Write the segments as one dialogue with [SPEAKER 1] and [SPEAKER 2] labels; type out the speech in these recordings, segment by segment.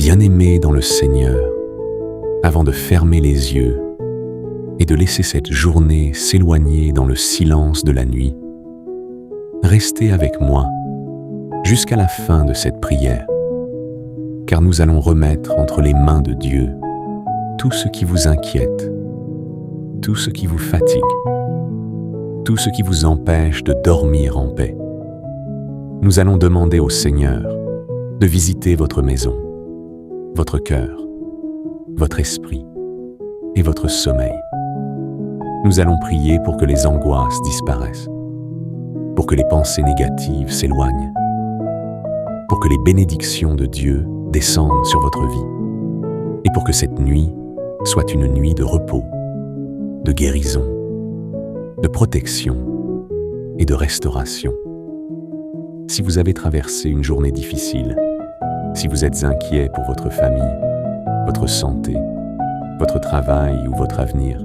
[SPEAKER 1] Bien-aimés dans le Seigneur, avant de fermer les yeux et de laisser cette journée s'éloigner dans le silence de la nuit, restez avec moi jusqu'à la fin de cette prière, car nous allons remettre entre les mains de Dieu tout ce qui vous inquiète, tout ce qui vous fatigue, tout ce qui vous empêche de dormir en paix. Nous allons demander au Seigneur de visiter votre maison, votre cœur, votre esprit et votre sommeil. Nous allons prier pour que les angoisses disparaissent, pour que les pensées négatives s'éloignent, pour que les bénédictions de Dieu descendent sur votre vie et pour que cette nuit soit une nuit de repos, de guérison, de protection et de restauration. Si vous avez traversé une journée difficile, si vous êtes inquiet pour votre famille, votre santé, votre travail ou votre avenir,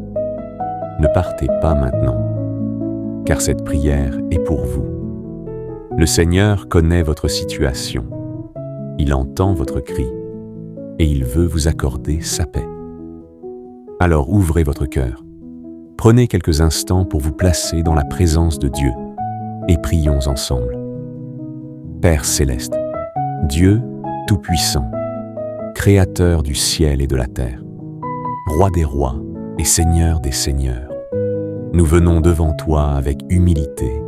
[SPEAKER 1] ne partez pas maintenant, car cette prière est pour vous. Le Seigneur connaît votre situation, il entend votre cri et il veut vous accorder sa paix. Alors ouvrez votre cœur, prenez quelques instants pour vous placer dans la présence de Dieu et prions ensemble. Père céleste, Dieu tout-puissant, Créateur du ciel et de la terre, Roi des rois et Seigneur des seigneurs, nous venons devant toi avec humilité,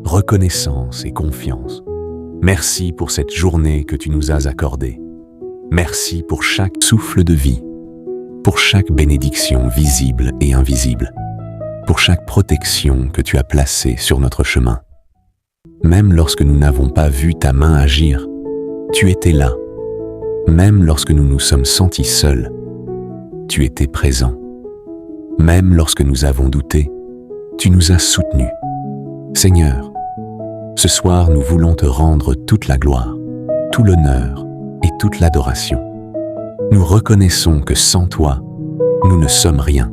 [SPEAKER 1] reconnaissance et confiance. Merci pour cette journée que tu nous as accordée. Merci pour chaque souffle de vie, pour chaque bénédiction visible et invisible, pour chaque protection que tu as placée sur notre chemin. Même lorsque nous n'avons pas vu ta main agir, tu étais là. Même lorsque nous nous sommes sentis seuls, tu étais présent. Même lorsque nous avons douté, tu nous as soutenus. Seigneur, ce soir nous voulons te rendre toute la gloire, tout l'honneur et toute l'adoration. Nous reconnaissons que sans toi, nous ne sommes rien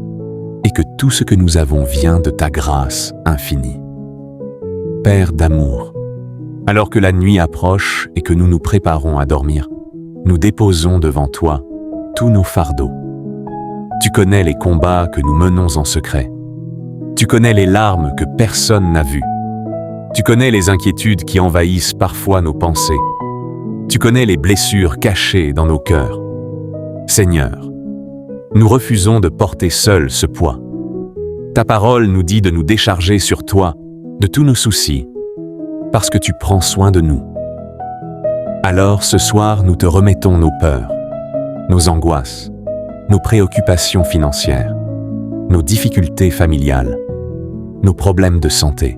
[SPEAKER 1] et que tout ce que nous avons vient de ta grâce infinie. Père d'amour, alors que la nuit approche et que nous nous préparons à dormir, nous déposons devant toi tous nos fardeaux. Tu connais les combats que nous menons en secret. Tu connais les larmes que personne n'a vues. Tu connais les inquiétudes qui envahissent parfois nos pensées. Tu connais les blessures cachées dans nos cœurs. Seigneur, nous refusons de porter seuls ce poids. Ta parole nous dit de nous décharger sur toi de tous nos soucis, parce que tu prends soin de nous. Alors ce soir, nous te remettons nos peurs, nos angoisses, nos préoccupations financières, nos difficultés familiales, nos problèmes de santé,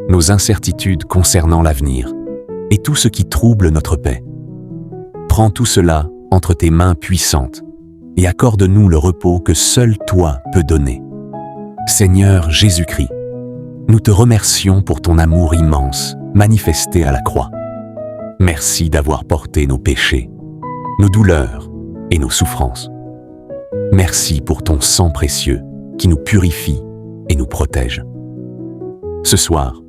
[SPEAKER 1] nos incertitudes concernant l'avenir et tout ce qui trouble notre paix. Prends tout cela entre tes mains puissantes et accorde-nous le repos que seul toi peux donner. Seigneur Jésus-Christ, nous te remercions pour ton amour immense manifesté à la croix. Merci d'avoir porté nos péchés, nos douleurs et nos souffrances. Merci pour ton sang précieux qui nous purifie et nous protège. Ce soir,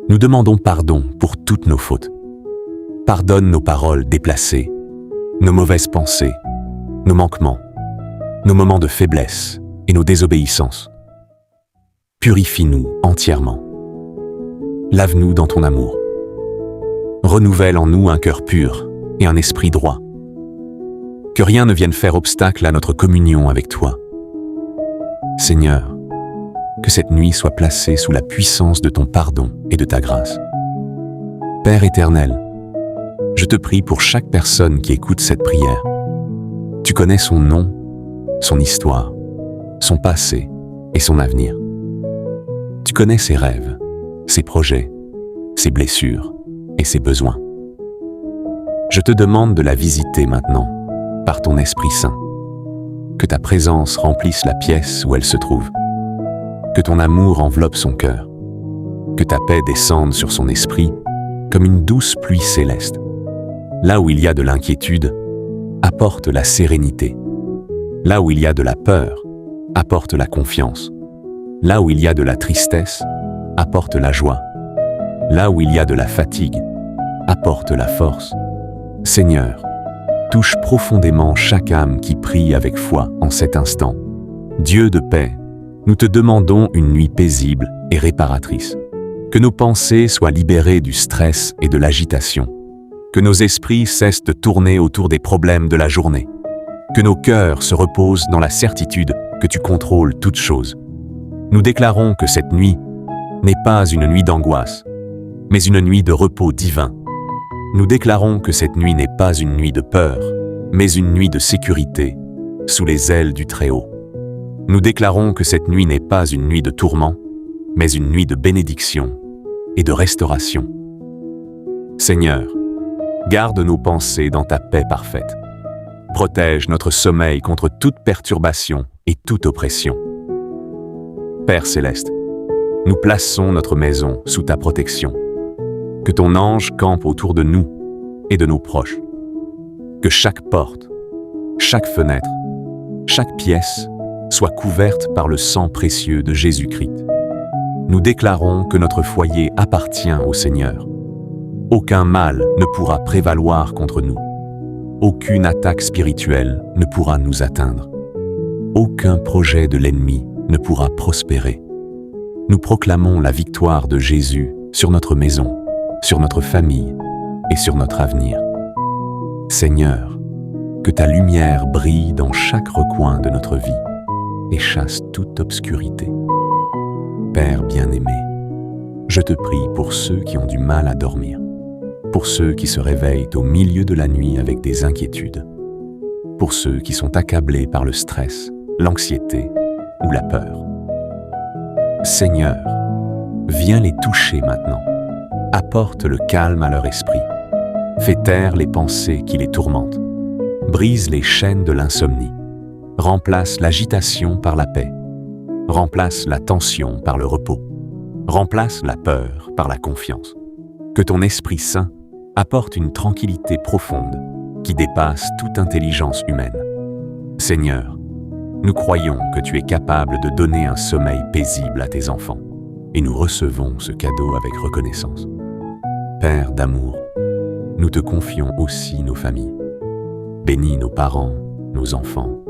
[SPEAKER 1] nous demandons pardon pour toutes nos fautes. Pardonne nos paroles déplacées, nos mauvaises pensées, nos manquements, nos moments de faiblesse et nos désobéissances. Purifie-nous entièrement. Lave-nous dans ton amour. Renouvelle en nous un cœur pur et un esprit droit. Que rien ne vienne faire obstacle à notre communion avec toi. Seigneur, que cette nuit soit placée sous la puissance de ton pardon et de ta grâce. Père éternel, je te prie pour chaque personne qui écoute cette prière. Tu connais son nom, son histoire, son passé et son avenir. Tu connais ses rêves, ses projets, ses blessures et ses besoins. Je te demande de la visiter maintenant, par ton Esprit Saint. Que ta présence remplisse la pièce où elle se trouve. Que ton amour enveloppe son cœur. Que ta paix descende sur son esprit comme une douce pluie céleste. Là où il y a de l'inquiétude, apporte la sérénité. Là où il y a de la peur, apporte la confiance. Là où il y a de la tristesse, apporte la joie. Là où il y a de la fatigue, apporte la force. Seigneur, touche profondément chaque âme qui prie avec foi en cet instant. Dieu de paix, nous te demandons une nuit paisible et réparatrice. Que nos pensées soient libérées du stress et de l'agitation. Que nos esprits cessent de tourner autour des problèmes de la journée. Que nos cœurs se reposent dans la certitude que tu contrôles toutes choses. Nous déclarons que cette nuit n'est pas une nuit d'angoisse, mais une nuit de repos divin. Nous déclarons que cette nuit n'est pas une nuit de peur, mais une nuit de sécurité, sous les ailes du Très-Haut. Nous déclarons que cette nuit n'est pas une nuit de tourment, mais une nuit de bénédiction et de restauration. Seigneur, garde nos pensées dans ta paix parfaite. Protège notre sommeil contre toute perturbation et toute oppression. Père céleste, nous plaçons notre maison sous ta protection. Que ton ange campe autour de nous et de nos proches. Que chaque porte, chaque fenêtre, chaque pièce soit couverte par le sang précieux de Jésus-Christ. Nous déclarons que notre foyer appartient au Seigneur. Aucun mal ne pourra prévaloir contre nous. Aucune attaque spirituelle ne pourra nous atteindre. Aucun projet de l'ennemi ne pourra prospérer. Nous proclamons la victoire de Jésus sur notre maison, sur notre famille et sur notre avenir. Seigneur, que ta lumière brille dans chaque recoin de notre vie et chasse toute obscurité. Père bien-aimé, je te prie pour ceux qui ont du mal à dormir, pour ceux qui se réveillent au milieu de la nuit avec des inquiétudes, pour ceux qui sont accablés par le stress, l'anxiété ou la peur. Seigneur, viens les toucher maintenant. Apporte le calme à leur esprit. Fais taire les pensées qui les tourmentent. Brise les chaînes de l'insomnie. Remplace l'agitation par la paix. Remplace la tension par le repos. Remplace la peur par la confiance. Que ton Esprit Saint apporte une tranquillité profonde qui dépasse toute intelligence humaine. Seigneur, nous croyons que tu es capable de donner un sommeil paisible à tes enfants et nous recevons ce cadeau avec reconnaissance. Père d'amour, nous te confions aussi nos familles. Bénis nos parents, nos enfants,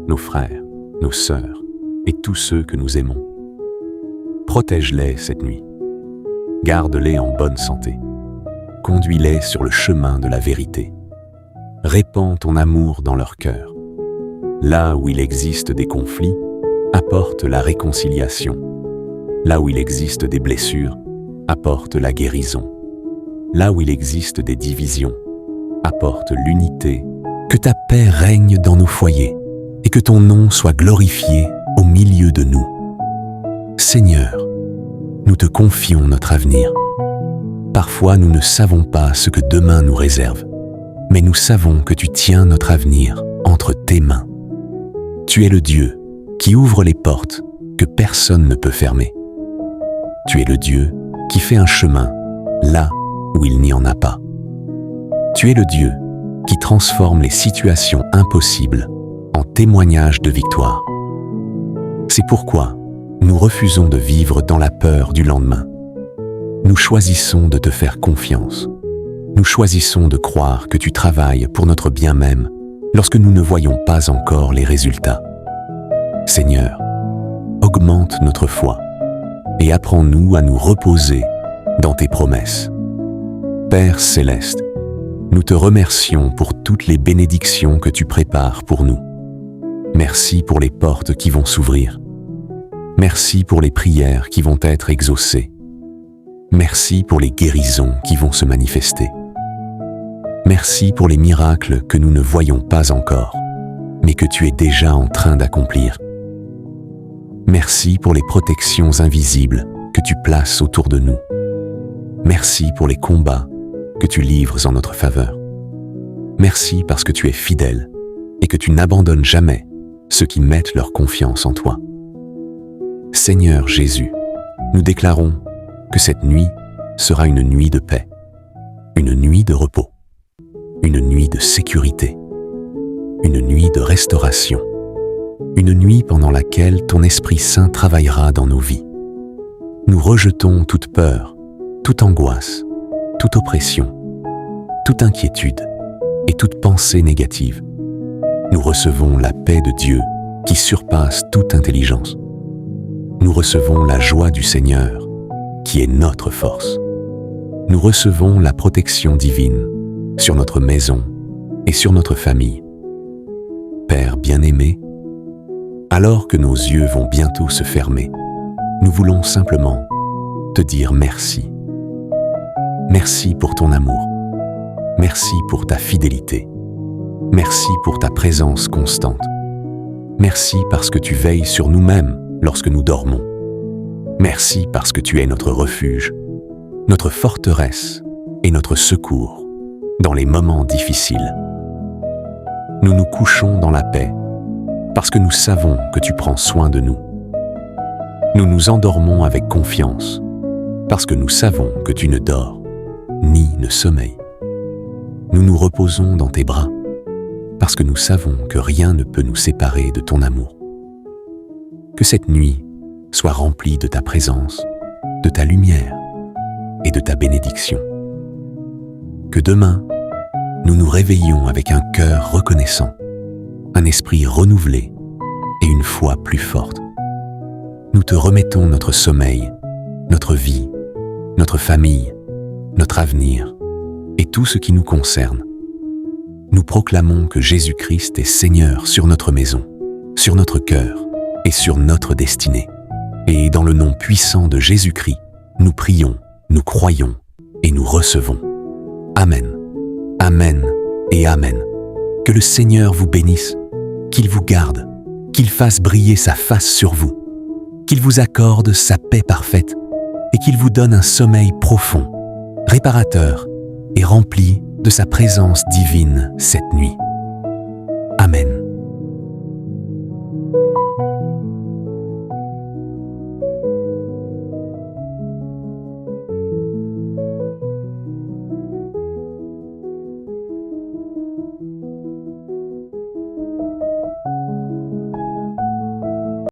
[SPEAKER 1] nos frères, nos sœurs et tous ceux que nous aimons. Protège-les cette nuit. Garde-les en bonne santé. Conduis-les sur le chemin de la vérité. Répands ton amour dans leur cœur. Là où il existe des conflits, apporte la réconciliation. Là où il existe des blessures, apporte la guérison. Là où il existe des divisions, apporte l'unité. Que ta paix règne dans nos foyers et que ton nom soit glorifié au milieu de nous. Seigneur, nous te confions notre avenir. Parfois, nous ne savons pas ce que demain nous réserve, mais nous savons que tu tiens notre avenir entre tes mains. Tu es le Dieu qui ouvre les portes que personne ne peut fermer. Tu es le Dieu qui fait un chemin là où il n'y en a pas. Tu es le Dieu qui transforme les situations impossibles en témoignages de victoire. C'est pourquoi nous refusons de vivre dans la peur du lendemain. Nous choisissons de te faire confiance. Nous choisissons de croire que tu travailles pour notre bien même lorsque nous ne voyons pas encore les résultats. Seigneur, augmente notre foi et apprends-nous à nous reposer dans tes promesses. Père céleste, nous te remercions pour toutes les bénédictions que tu prépares pour nous. Merci pour les portes qui vont s'ouvrir. Merci pour les prières qui vont être exaucées. Merci pour les guérisons qui vont se manifester. Merci pour les miracles que nous ne voyons pas encore, mais que tu es déjà en train d'accomplir. Merci pour les protections invisibles que tu places autour de nous. Merci pour les combats que tu livres en notre faveur. Merci parce que tu es fidèle et que tu n'abandonnes jamais ceux qui mettent leur confiance en toi. Seigneur Jésus, nous déclarons que cette nuit sera une nuit de paix, une nuit de repos, une nuit de sécurité, une nuit de restauration, une nuit pendant laquelle ton Esprit Saint travaillera dans nos vies. Nous rejetons toute peur, toute angoisse, toute oppression, toute inquiétude et toute pensée négative. Nous recevons la paix de Dieu qui surpasse toute intelligence. Nous recevons la joie du Seigneur qui est notre force. Nous recevons la protection divine sur notre maison et sur notre famille. Père bien-aimé, alors que nos yeux vont bientôt se fermer, nous voulons simplement te dire merci. Merci pour ton amour. Merci pour ta fidélité. Merci pour ta présence constante. Merci parce que tu veilles sur nous-mêmes lorsque nous dormons. Merci parce que tu es notre refuge, notre forteresse et notre secours dans les moments difficiles. Nous nous couchons dans la paix parce que nous savons que tu prends soin de nous. Nous nous endormons avec confiance parce que nous savons que tu ne dors ni ne sommeilles. Nous nous reposons dans tes bras parce que nous savons que rien ne peut nous séparer de ton amour. Que cette nuit soit remplie de ta présence, de ta lumière et de ta bénédiction. Que demain, nous nous réveillions avec un cœur reconnaissant, un esprit renouvelé et une foi plus forte. Nous te remettons notre sommeil, notre vie, notre famille, notre avenir et tout ce qui nous concerne. Nous proclamons que Jésus-Christ est Seigneur sur notre maison, sur notre cœur et sur notre destinée. Et dans le nom puissant de Jésus-Christ, nous prions, nous croyons et nous recevons. Amen. Amen et Amen. Que le Seigneur vous bénisse, qu'il vous garde, qu'il fasse briller sa face sur vous, qu'il vous accorde sa paix parfaite et qu'il vous donne un sommeil profond, réparateur et rempli de sa présence divine cette nuit. Amen.